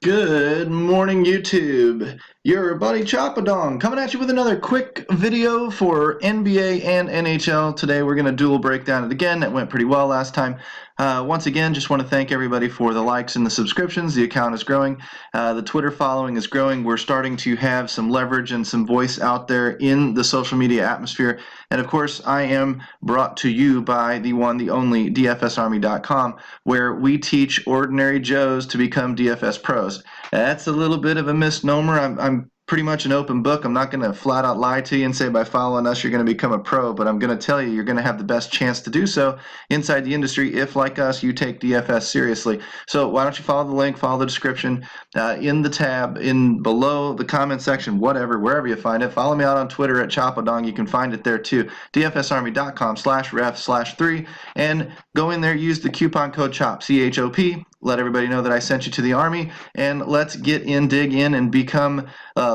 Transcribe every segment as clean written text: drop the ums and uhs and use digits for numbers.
Good morning, YouTube. Your buddy Choppadong coming at you with another quick video for NBA and NHL. Today we're going to dual break down it again. That went pretty well last time. Once again, just want to thank everybody for the likes and the subscriptions. The account is growing. The Twitter following is growing. We're starting to have some leverage and some voice out there in the social media atmosphere. And of course, I am brought to you by the one, the only DFSArmy.com, where we teach ordinary Joes to become DFS pros. That's a little bit of a misnomer. I'm pretty much an open book. I'm not going to flat out lie to you and say by following us you're going to become a pro, but I'm going to tell you you're going to have the best chance to do so inside the industry if, like us, you take DFS seriously. So why don't you follow the link, follow the description in the tab, in below the comment section, whatever, wherever you find it. Follow me out on Twitter at Choppadong. You can find it there too. DFSArmy.com/ref/3, and go in there, use the coupon code CHOP, C-H-O-P. Let everybody know that I sent you to the Army, and let's dig in, and become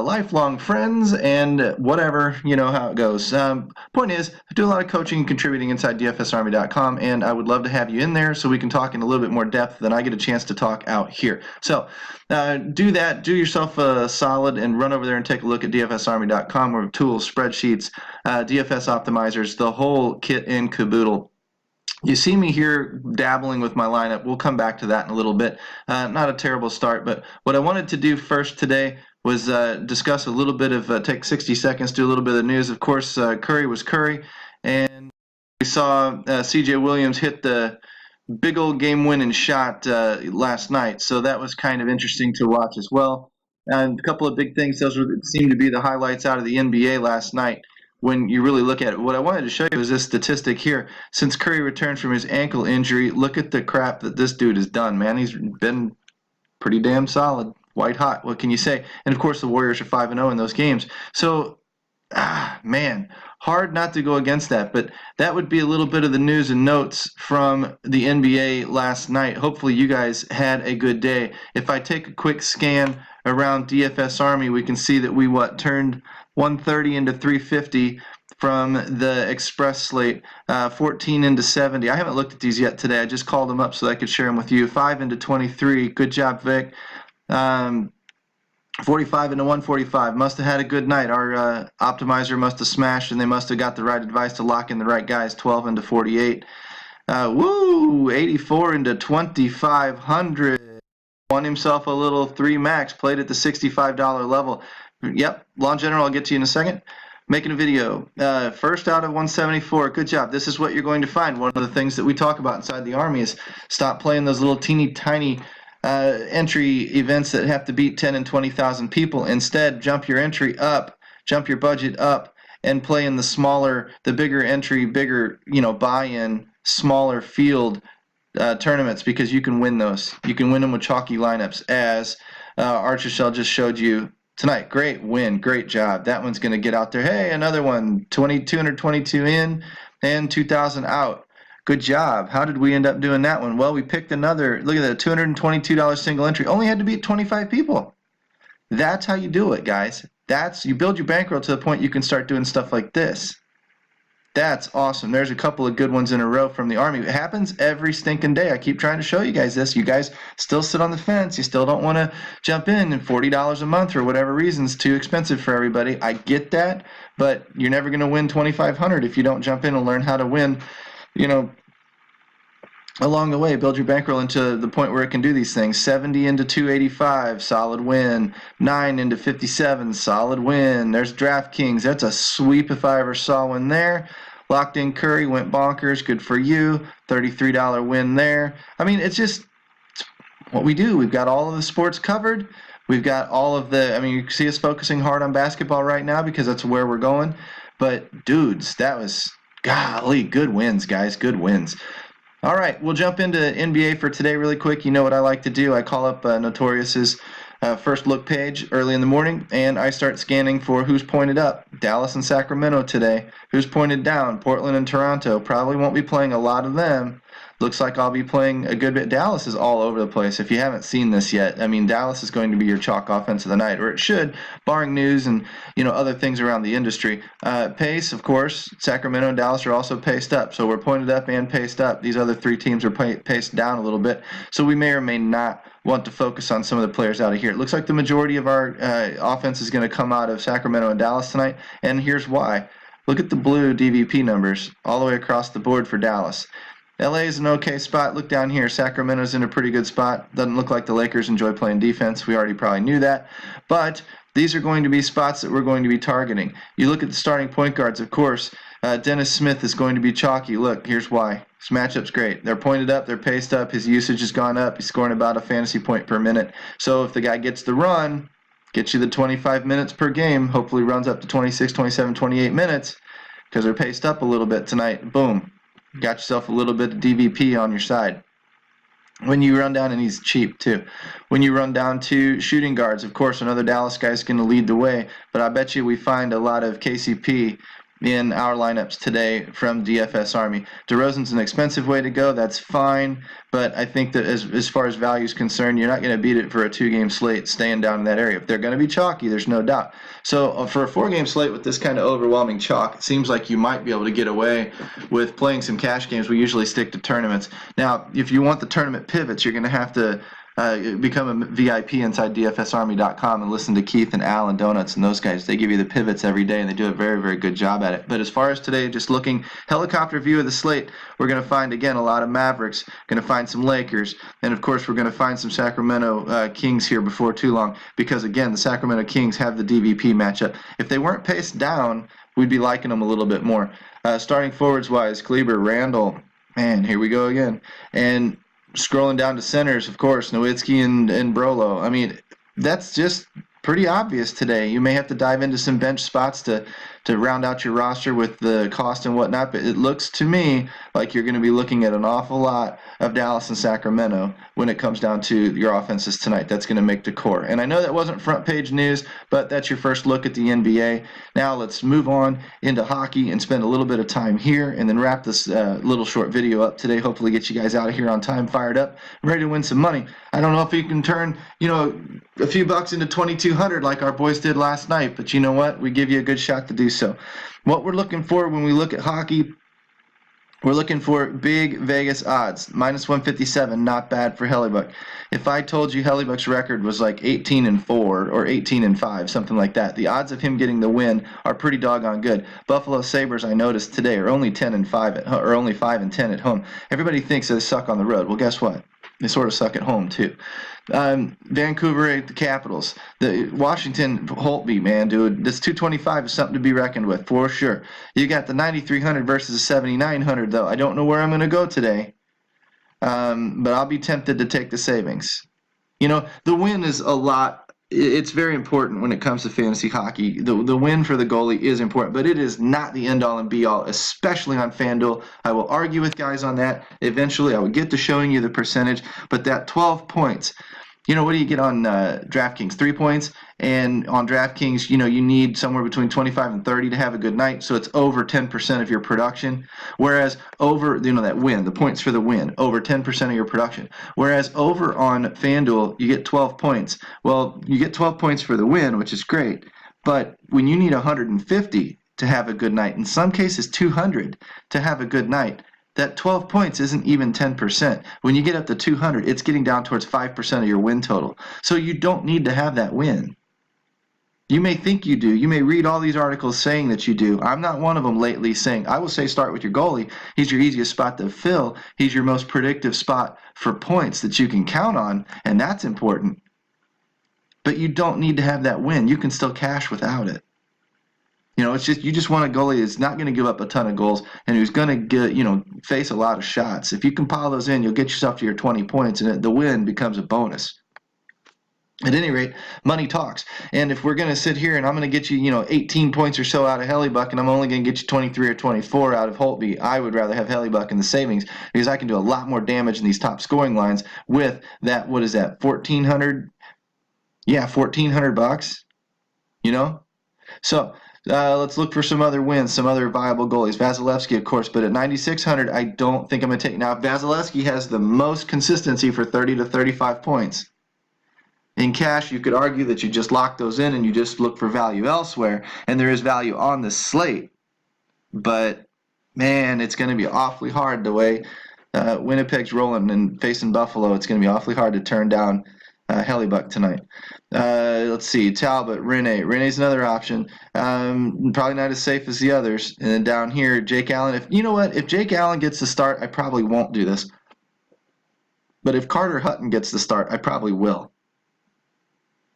lifelong friends and whatever, you know how it goes. Point is, I do a lot of coaching and contributing inside DFSArmy.com, and I would love to have you in there so we can talk in a little bit more depth than I get a chance to talk out here. So do that, do yourself a solid, and run over there and take a look at DFSArmy.com, where tools, spreadsheets, DFS optimizers, the whole kit and caboodle. You see me here dabbling with my lineup. We'll come back to that in a little bit. Not a terrible start, but what I wanted to do first today was discuss a little bit of, take 60 seconds, do a little bit of news. Of course, Curry was Curry, and we saw C.J. Williams hit the big old game-winning shot last night, so that was kind of interesting to watch as well. And a couple of big things, those seem to be the highlights out of the NBA last night. When you really look at it, what I wanted to show you is this statistic here. Since Curry returned from his ankle injury, look at the crap that this dude has done, man. He's been pretty damn solid, white hot. What can you say? And of course, the Warriors are 5-0 in those games. So, man, hard not to go against that. But that would be a little bit of the news and notes from the NBA last night. Hopefully, you guys had a good day. If I take a quick scan around DFS Army, we can see that we turned 130 into 350 from the Express slate, 14 into 70. I haven't looked at these yet today. I just called them up so that I could share them with you. 5 into 23. Good job, Vic. 45 into 145. Must have had a good night. Our optimizer must have smashed, and they must have got the right advice to lock in the right guys. 12 into 48. 84 into 2,500. Won himself a little 3 max. Played at the $65 level. Yep, Lawn General, I'll get to you in a second. Making a video. First out of 174. Good job. This is what you're going to find. One of the things that we talk about inside the Army is stop playing those little teeny tiny entry events that have to beat 10 and 20,000 people. Instead, jump your entry up, jump your budget up, and play in the smaller, the bigger entry, bigger, buy-in, smaller field tournaments, because you can win those. You can win them with chalky lineups, as Archer Shell just showed you tonight. Great win. Great job. That one's going to get out there. Hey, another one. 222 in and 2,000 out. Good job. How did we end up doing that one? Well, we picked another. Look at that. $222 single entry. Only had to beat 25 people. That's how you do it, guys. You build your bankroll to the point you can start doing stuff like this. That's awesome. There's a couple of good ones in a row from the Army. It happens every stinking day. I keep trying to show you guys this. You guys still sit on the fence. You still don't want to jump in, and $40 a month for whatever reason is too expensive for everybody. I get that, but you're never going to win $2,500 if you don't jump in and learn how to win, along the way. Build your bankroll into the point where it can do these things. 70 into 285, solid win. 9 into 57, solid win. There's DraftKings. That's a sweep if I ever saw one there. Locked in Curry, went bonkers. Good for you. $33 win there. I mean, it's what we do. We've got all of the sports covered. We've got all of you see us focusing hard on basketball right now because that's where we're going. But, dudes, that was, golly, good wins, guys. Good wins. All right, we'll jump into NBA for today really quick. You know what I like to do. I call up Notorious's first look page early in the morning, and I start scanning for who's pointed up. Dallas and Sacramento today. Who's pointed down? Portland and Toronto. Probably won't be playing a lot of them. Looks like I'll be playing a good bit. Dallas is all over the place. If you haven't seen this yet, Dallas is going to be your chalk offense of the night, or it should, barring news and other things around the industry. Pace, of course, Sacramento and Dallas are also paced up, so we're pointed up and paced up. These other 3 teams are paced down a little bit, so we may or may not want to focus on some of the players out of here. It looks like the majority of our offense is going to come out of Sacramento and Dallas tonight, and here's why. Look at the blue DVP numbers all the way across the board for Dallas. LA is an okay spot. Look down here. Sacramento's in a pretty good spot. Doesn't look like the Lakers enjoy playing defense. We already probably knew that. But these are going to be spots that we're going to be targeting. You look at the starting point guards, of course. Dennis Smith is going to be chalky. Look, here's why. This matchup's great. They're pointed up. They're paced up. His usage has gone up. He's scoring about a fantasy point per minute. So if the guy gets the run, gets you the 25 minutes per game, hopefully runs up to 26, 27, 28 minutes because they're paced up a little bit tonight, boom. Got yourself a little bit of DVP on your side. When you run down, and he's cheap too, when you run down to shooting guards, of course, another Dallas guy is going to lead the way, but I bet you we find a lot of KCP in our lineups today from DFS Army. DeRozan's an expensive way to go. That's fine, but I think that as far as value is concerned, you're not going to beat it for a 2-game slate staying down in that area. If they're going to be chalky, there's no doubt. So for a 4-game slate with this kind of overwhelming chalk, it seems like you might be able to get away with playing some cash games. We usually stick to tournaments. Now, if you want the tournament pivots, you're going to have to become a VIP inside DFSArmy.com and listen to Keith and Al and Donuts and those guys. They give you the pivots every day, and they do a very, very good job at it. But as far as today, just looking helicopter view of the slate, we're going to find, again, a lot of Mavericks, going to find some Lakers, and, of course, we're going to find some Sacramento Kings here before too long because, again, the Sacramento Kings have the DVP matchup. If they weren't paced down, we'd be liking them a little bit more. Starting forwards-wise, Kleber, Randall, man, here we go again. And scrolling down to centers, of course, Nowitzki and Brolo. I mean, that's just pretty obvious today. You may have to dive into some bench spots to round out your roster with the cost and whatnot, but it looks to me like you're going to be looking at an awful lot of Dallas and Sacramento when it comes down to your offenses tonight. That's going to make the core. And I know that wasn't front page news, but that's your first look at the NBA. Now let's move on into hockey and spend a little bit of time here and then wrap this little short video up today. Hopefully get you guys out of here on time, fired up, ready to win some money. I don't know if you can turn, a few bucks into 2,200 like our boys did last night, but you know what? We give you a good shot to do so. What we're looking for when we look at hockey, we're looking for big Vegas odds. Minus 157, not bad for Hellebuck. If I told you Hellebuck's record was like 18-4 or 18-5, something like that, the odds of him getting the win are pretty doggone good. Buffalo Sabres, I noticed today, are only 10-5 or only 5-10 at home. Everybody thinks they suck on the road. Well, guess what? They sort of suck at home too. Vancouver, the Capitals. The Washington, Holtby, man, dude. This 225 is something to be reckoned with for sure. You got the 9,300 versus the 7,900, though. I don't know where I'm going to go today, but I'll be tempted to take the savings. The win is a lot. It's very important when it comes to fantasy hockey. The win for the goalie is important, but it is not the end-all and be-all, especially on FanDuel. I will argue with guys on that. Eventually, I will get to showing you the percentage, but that 12 points, what do you get on DraftKings? 3 points, and on DraftKings, you need somewhere between 25 and 30 to have a good night, so it's over 10% of your production, whereas over, that win, the points for the win, over 10% of your production, whereas over on FanDuel, you get 12 points. Well, you get 12 points for the win, which is great, but when you need 150 to have a good night, in some cases 200 to have a good night, that 12 points isn't even 10%. When you get up to 200, it's getting down towards 5% of your win total. So you don't need to have that win. You may think you do. You may read all these articles saying that you do. I'm not one of them lately saying, I will say start with your goalie. He's your easiest spot to fill. He's your most predictive spot for points that you can count on, and that's important. But you don't need to have that win. You can still cash without it. It's just you just want a goalie that's not going to give up a ton of goals and who's going to get face a lot of shots. If you can pile those in, you'll get yourself to your 20 points, and the win becomes a bonus. At any rate, money talks. And if we're going to sit here and I'm going to get you 18 points or so out of Hellebuck, and I'm only going to get you 23 or 24 out of Holtby, I would rather have Hellebuck in the savings because I can do a lot more damage in these top scoring lines with that. What is that? 1,400? Yeah, 1,400 bucks. So. Let's look for some other wins, some other viable goalies. Vasilevsky, of course, but at 9,600, I don't think I'm going to take. Now, Vasilevsky has the most consistency for 30 to 35 points. In cash, you could argue that you just lock those in and you just look for value elsewhere, and there is value on the slate. But, man, it's going to be awfully hard the way Winnipeg's rolling and facing Buffalo. It's going to be awfully hard to turn down Hellebuck tonight. Let's see, Talbot, Rene. Rene's another option. Probably not as safe as the others. And then down here, Jake Allen. If Jake Allen gets the start, I probably won't do this. But if Carter Hutton gets the start, I probably will.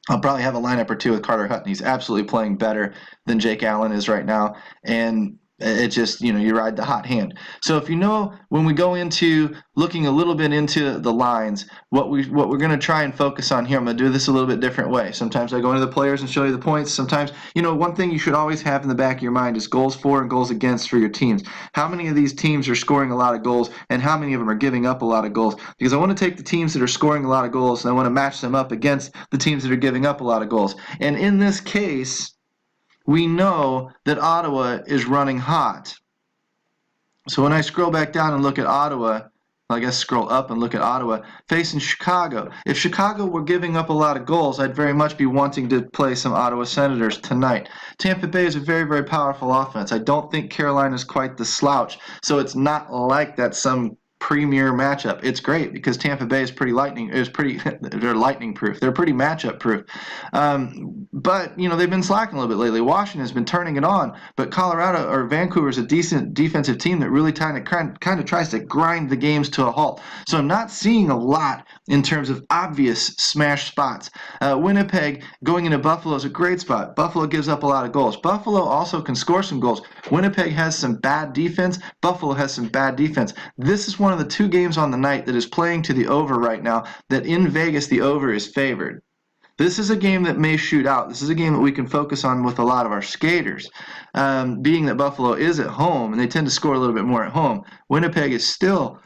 I'll probably have a lineup or two with Carter Hutton. He's absolutely playing better than Jake Allen is right now. And it just, you ride the hot hand. So if when we go into looking a little bit into the lines, what we're going to try and focus on here, I'm going to do this a little bit different way. Sometimes I go into the players and show you the points. Sometimes, one thing you should always have in the back of your mind is goals for and goals against for your teams. How many of these teams are scoring a lot of goals and how many of them are giving up a lot of goals? Because I want to take the teams that are scoring a lot of goals and I want to match them up against the teams that are giving up a lot of goals. And in this case, we know that Ottawa is running hot. So when I scroll back down and look at Ottawa, I guess scroll up and look at Ottawa, facing Chicago. If Chicago were giving up a lot of goals, I'd very much be wanting to play some Ottawa Senators tonight. Tampa Bay is a very, very powerful offense. I don't think Carolina is quite the slouch, so it's not like that's some premier matchup. It's great because Tampa Bay is pretty they're lightning proof. They're pretty matchup proof. But they've been slacking a little bit lately. Washington's been turning it on, but Colorado or Vancouver is a decent defensive team that really kind of tries to grind the games to a halt. So I'm not seeing a lot in terms of obvious smash spots. Winnipeg going into Buffalo is a great spot. Buffalo gives up a lot of goals. Buffalo also can score some goals. Winnipeg has some bad defense. Buffalo has some bad defense. This is one of the two games on the night that is playing to the over right now, that in Vegas the over is favored. This is a game that may shoot out. This is a game that we can focus on with a lot of our skaters. Being that Buffalo is at home and they tend to score a little bit more at home, Winnipeg is still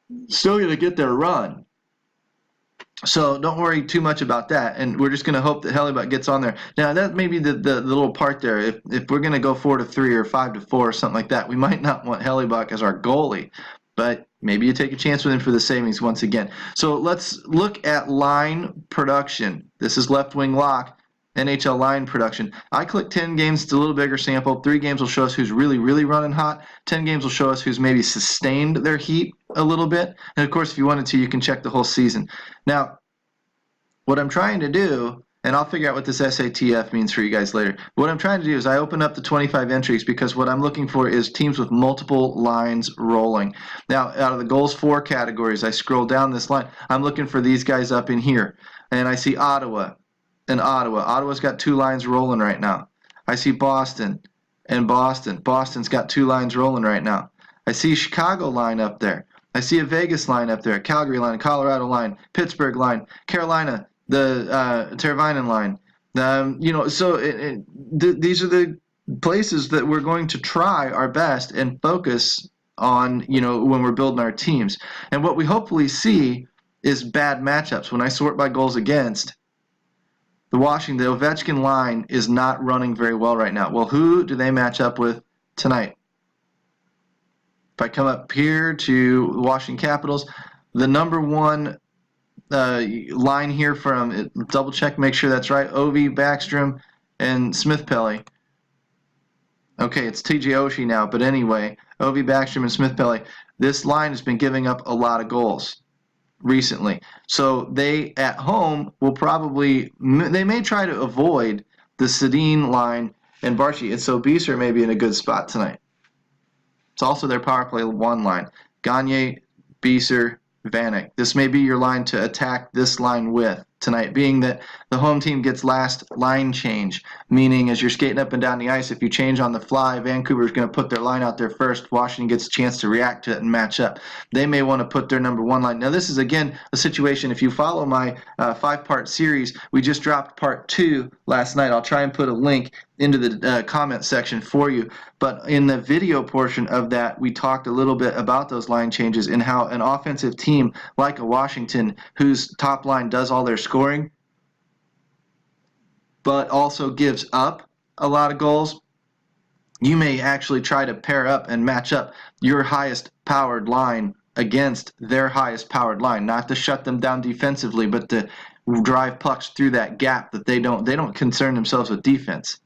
going to get their run. So don't worry too much about that, and we're just going to hope that Hellebuck gets on there. Now that may be the little part there. If we're going to go 4-3 or 5-4 or something like that, we might not want Hellebuck as our goalie, but maybe you take a chance with him for the savings once again. So let's look at line production. This is Left Wing Lock, NHL line production. I click 10 games. It's a little bigger sample. 3 games will show us who's really, really running hot. 10 games will show us who's maybe sustained their heat a little bit. And, of course, if you wanted to, you can check the whole season. Now, what I'm trying to do, and I'll figure out what this SATF means for you guys later. What I'm trying to do is I open up the 25 entries because what I'm looking for is teams with multiple lines rolling. Now, out of the goals for categories, I scroll down this line. I'm looking for these guys up in here. And I see Ottawa. And Ottawa. Ottawa's got 2 lines rolling right now. I see Boston and Boston. Boston's got 2 lines rolling right now. I see Chicago line up there. I see a Vegas line up there, Calgary line, Colorado line, Pittsburgh line, Carolina, the Teravainen line. These are the places that we're going to try our best and focus on, when we're building our teams. And what we hopefully see is bad matchups. When I sort by goals against, the Ovechkin line is not running very well right now. Well, who do they match up with tonight? If I come up here to the Washington Capitals, the number one line here from, double check, make sure that's right, Ovi, Backstrom, and Smith-Pelly. Okay, it's TJ Oshie now, but anyway, Ovi, Backstrom, and Smith-Pelly. This line has been giving up a lot of goals recently. So they, at home, they may try to avoid the Sedin line and Barchi, and so Beeser may be in a good spot tonight. It's also their power play 1 line. Gagne, Beeser, Vanek. This may be your line to attack this line with tonight, being that the home team gets last line change, meaning as you're skating up and down the ice, if you change on the fly, Vancouver's going to put their line out there first. Washington gets a chance to react to it and match up. They may want to put their number 1 line. Now, this is, again, a situation, if you follow my 5-part series, we just dropped part 2 last night. I'll try and put a link into the comment section for you. But in the video portion of that, we talked a little bit about those line changes and how an offensive team like a Washington, whose top line does all their scoring, but also gives up a lot of goals, you may actually try to pair up and match up your highest powered line against their highest powered line, not to shut them down defensively, but to drive pucks through that gap that they don't concern themselves with defense.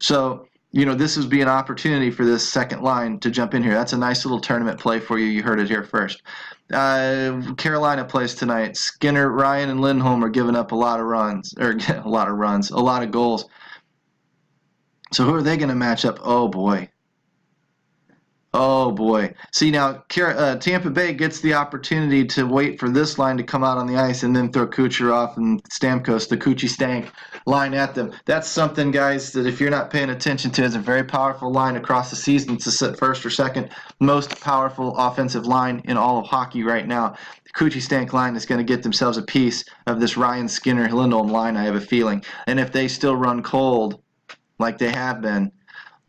So this would be an opportunity for this second line to jump in here. That's a nice little tournament play for you. You heard it here first. Carolina plays tonight. Skinner, Ryan, and Lindholm are giving up a lot of goals. So who are they going to match up? Oh boy. See, now Tampa Bay gets the opportunity to wait for this line to come out on the ice and then throw Kucherov and Stamkos, the Coochie Stank line at them. That's something, guys, that if you're not paying attention to, is a very powerful line across the season. It's the first or second most powerful offensive line in all of hockey right now. The Coochie Stank line is going to get themselves a piece of this Ryan Skinner Lindholm line, I have a feeling. And if they still run cold like they have been,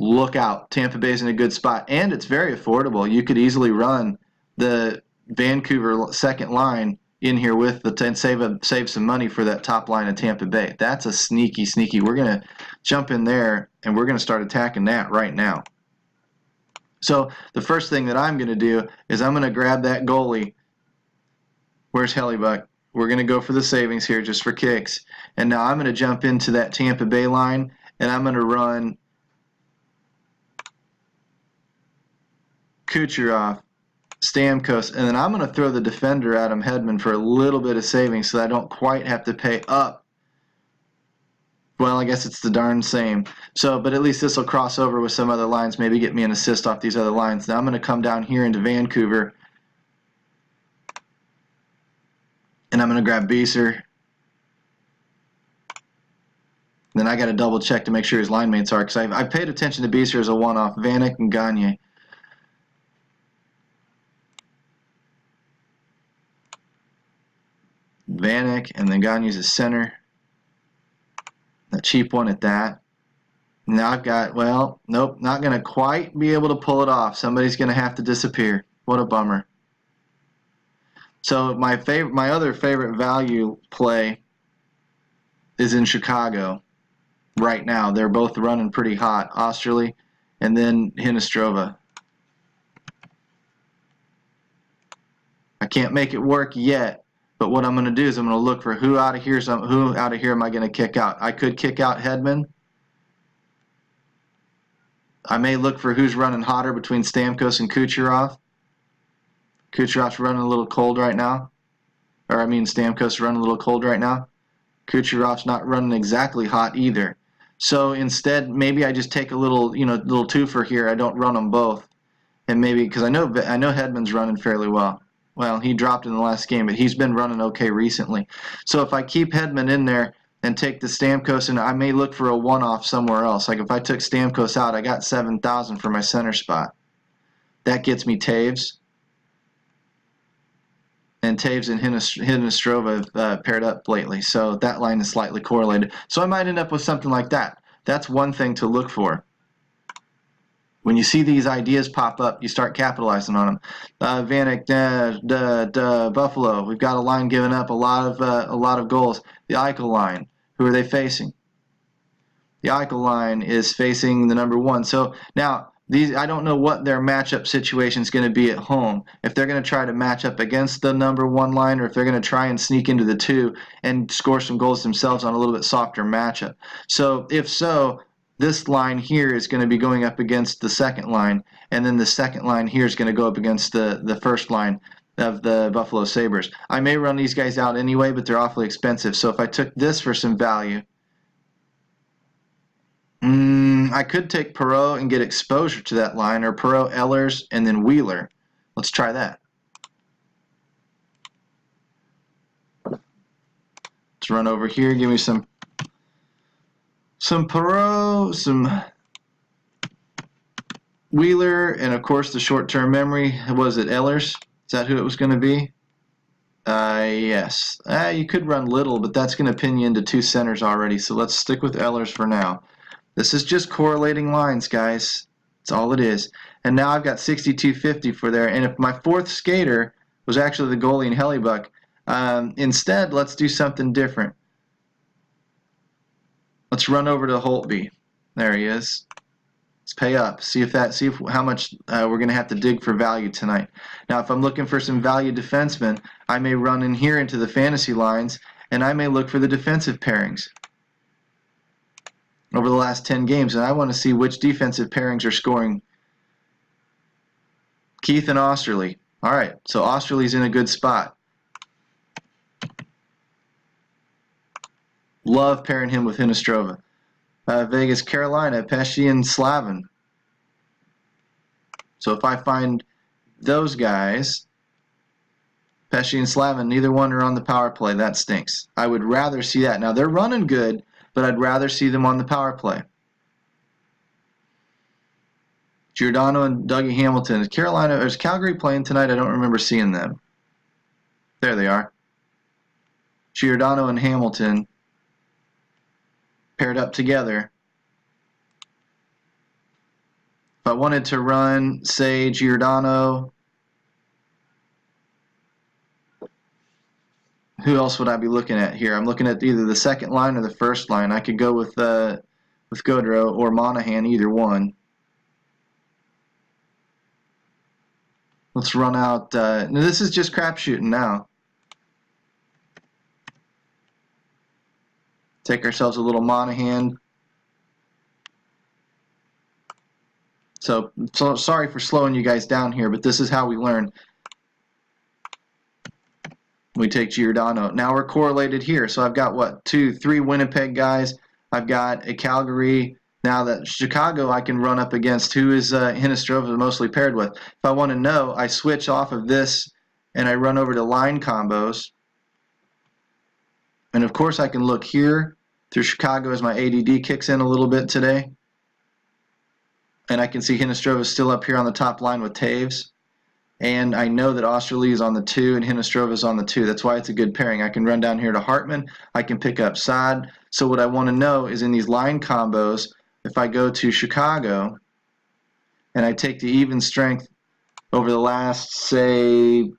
look out. Tampa Bay's in a good spot, and it's very affordable. You could easily run the Vancouver second line in here with and save some money for that top line of Tampa Bay. That's a sneaky. We're going to jump in there, and we're going to start attacking that right now. So the first thing that I'm going to do is I'm going to grab that goalie. Where's Hellebuyck? We're going to go for the savings here just for kicks. And now I'm going to jump into that Tampa Bay line, and I'm going to run Kucherov, Stamkos, and then I'm going to throw the defender Adam Hedman for a little bit of savings so that I don't quite have to pay up. Well, I guess it's the darn same. So, but at least this will cross over with some other lines, maybe get me an assist off these other lines. Now I'm going to come down here into Vancouver, and I'm going to grab Beeser. Then I got to double check to make sure his line mates are, because I paid attention to Beeser as a one-off. Vanek and Gagne. Vanek, and then Gagne's a center. A cheap one at that. Now I've got, well, nope, not going to quite be able to pull it off. Somebody's going to have to disappear. What a bummer. So my other favorite value play is in Chicago right now. They're both running pretty hot. Osterley and then Hinestrova. I can't make it work yet. But what I'm going to do is I'm going to look for who out of here am I going to kick out. I could kick out Hedman. I may look for who's running hotter between Stamkos and Kucherov. Kucherov's running a little cold right now. Stamkos is running a little cold right now. Kucherov's not running exactly hot either. So instead, maybe I just take a little twofer here. I don't run them both. And maybe, because I know Hedman's running fairly well. Well, he dropped in the last game, but he's been running okay recently. So if I keep Hedman in there and take the Stamkos, and I may look for a one-off somewhere else. Like if I took Stamkos out, I got $7,000 for my center spot. That gets me Taves. And Taves and Hinestrova have paired up lately. So that line is slightly correlated. So I might end up with something like that. That's one thing to look for. When you see these ideas pop up, you start capitalizing on them. Vanek, Buffalo. We've got a line giving up a lot of goals. The Eichel line. Who are they facing? The Eichel line is facing the number one. So now I don't know what their matchup situation is going to be at home. If they're going to try to match up against the number one line, or if they're going to try and sneak into the two and score some goals themselves on a little bit softer matchup. So if so, this line here is going to be going up against the second line, and then the second line here is going to go up against the first line of the Buffalo Sabres. I may run these guys out anyway, but they're awfully expensive. So if I took this for some value, I could take Perreault and get exposure to that line, or Perreault, Ehlers, and then Wheeler. Let's try that. Let's run over here, give me some Perreault, some Wheeler, and of course the short-term memory. Was it Ehlers? Is that who it was going to be? Yes. You could run Little, but that's going to pin you into two centers already, so let's stick with Ehlers for now. This is just correlating lines, guys. That's all it is. And now I've got 62.50 for there, and if my fourth skater was actually the goalie in Hellebuyck, instead, let's do something different. Let's run over to Holtby. There he is. Let's pay up. See how much we're going to have to dig for value tonight. Now, if I'm looking for some value defensemen, I may run in here into the fantasy lines, and I may look for the defensive pairings. over the last 10 games, and I want to see which defensive pairings are scoring. Keith and Osterley. All right, so Osterley's in a good spot. Love pairing him with Hinostrova. Vegas, Carolina, Pesce and Slavin. So if I find those guys, Pesce and Slavin, neither one are on the power play. That stinks. I would rather see that. Now, they're running good, but I'd rather see them on the power play. Giordano and Dougie Hamilton. Is Calgary playing tonight? I don't remember seeing them. There they are. Giordano and Hamilton paired up together. If I wanted to run, say, Giordano, who else would I be looking at here? I'm looking at either the second line or the first line. I could go with Gaudreau or Monahan, either one. Let's run out. This is just crapshooting now. Take ourselves a little Monahan. So sorry for slowing you guys down here, but this is how we learn. We take Giordano. Now we're correlated here. So I've got, what, 2, 3 Winnipeg guys. I've got a Calgary. Now that Chicago I can run up against, who is Hinostrova mostly paired with. If I want to know, I switch off of this and I run over to line combos. And of course I can look here through Chicago as my ADD kicks in a little bit today. And I can see Hinostrova still up here on the top line with Taves. And I know that Osterley is on the 2 and Hinostrova is on the 2. That's why it's a good pairing. I can run down here to Hartman. I can pick up Saad. So what I want to know is in these line combos, if I go to Chicago and I take the even strength over the last, say,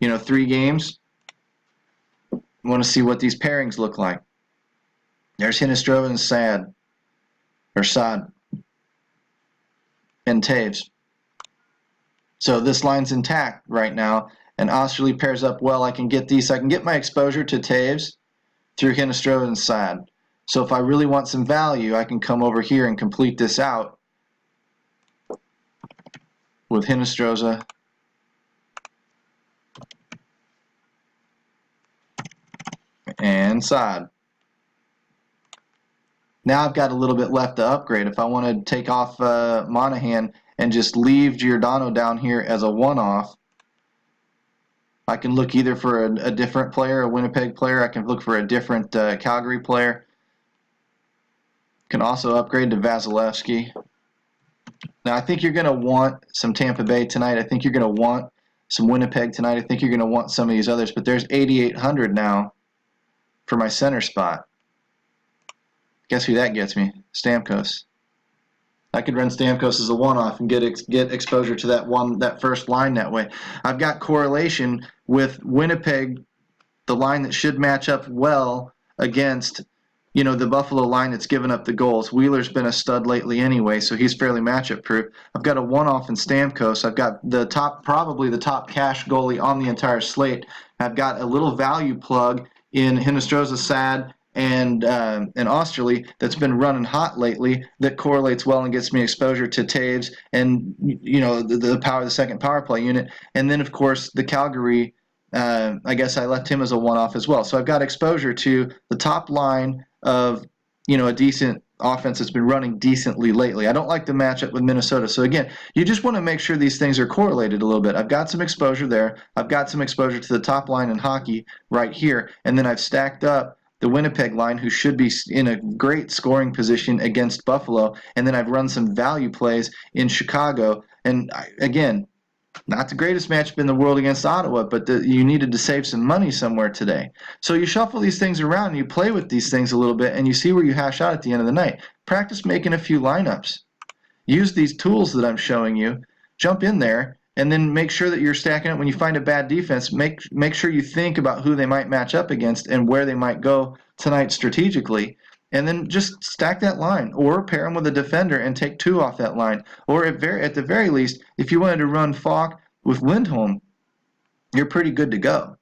3 games, I want to see what these pairings look like. There's Hinostrova and Saad and Taves. So this line's intact right now, and Osterley pairs up well. I can get these. I can get my exposure to Taves through Hinostrova and Saad. So if I really want some value, I can come over here and complete this out with Hinostroza and Saad. Now I've got a little bit left to upgrade. If I want to take off Monahan and just leave Giordano down here as a one-off, I can look either for a different player, a Winnipeg player. I can look for a different Calgary player. Can also upgrade to Vasilevsky. Now I think you're going to want some Tampa Bay tonight. I think you're going to want some Winnipeg tonight. I think you're going to want some of these others. But there's 8,800 now for my center spot. Guess who that gets me? Stamkos. I could run Stamkos as a one-off and get exposure to that first line that way. I've got correlation with Winnipeg, the line that should match up well against, the Buffalo line that's given up the goals. Wheeler's been a stud lately anyway, so he's fairly matchup proof. I've got a one-off in Stamkos. I've got probably the top cash goalie on the entire slate. I've got a little value plug in Hinostroza, Saad, and Osterley that's been running hot lately that correlates well and gets me exposure to Taves and the second power play unit. And then of course the Calgary, I guess I left him as a one-off as well. So I've got exposure to the top line of a decent offense that's been running decently lately. I don't like the matchup with Minnesota. So again, you just want to make sure these things are correlated a little bit. I've got some exposure there. I've got some exposure to the top line in hockey right here, and then I've stacked up the Winnipeg line, who should be in a great scoring position against Buffalo, and then I've run some value plays in Chicago. And again, not the greatest matchup in the world against Ottawa, but you needed to save some money somewhere today. So you shuffle these things around, and you play with these things a little bit, and you see where you hash out at the end of the night. Practice making a few lineups. Use these tools that I'm showing you. Jump in there, and then make sure that you're stacking up. When you find a bad defense, make sure you think about who they might match up against and where they might go tonight strategically. And then just stack that line, or pair them with a defender and take 2 off that line. Or at the very least, if you wanted to run Falk with Lindholm, you're pretty good to go,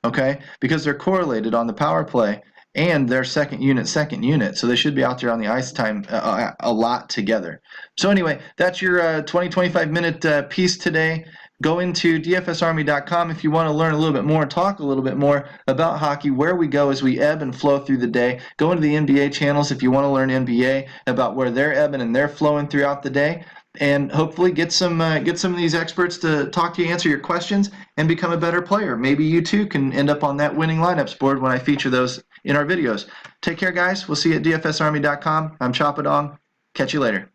okay? Because they're correlated on the power play. and their second unit. So they should be out there on the ice time a lot together. So anyway, that's your 20-25 minute piece today. Go into dfsarmy.com if you want to learn a little bit more and talk a little bit more about hockey, where we go as we ebb and flow through the day. Go into the NBA channels if you want to learn NBA about where they're ebbing and they're flowing throughout the day. And hopefully get some of these experts to talk to you, answer your questions, and become a better player. Maybe you too can end up on that winning lineups board when I feature those in our videos. Take care, guys. We'll see you at dfsarmy.com. I'm Chapadong. Catch you later.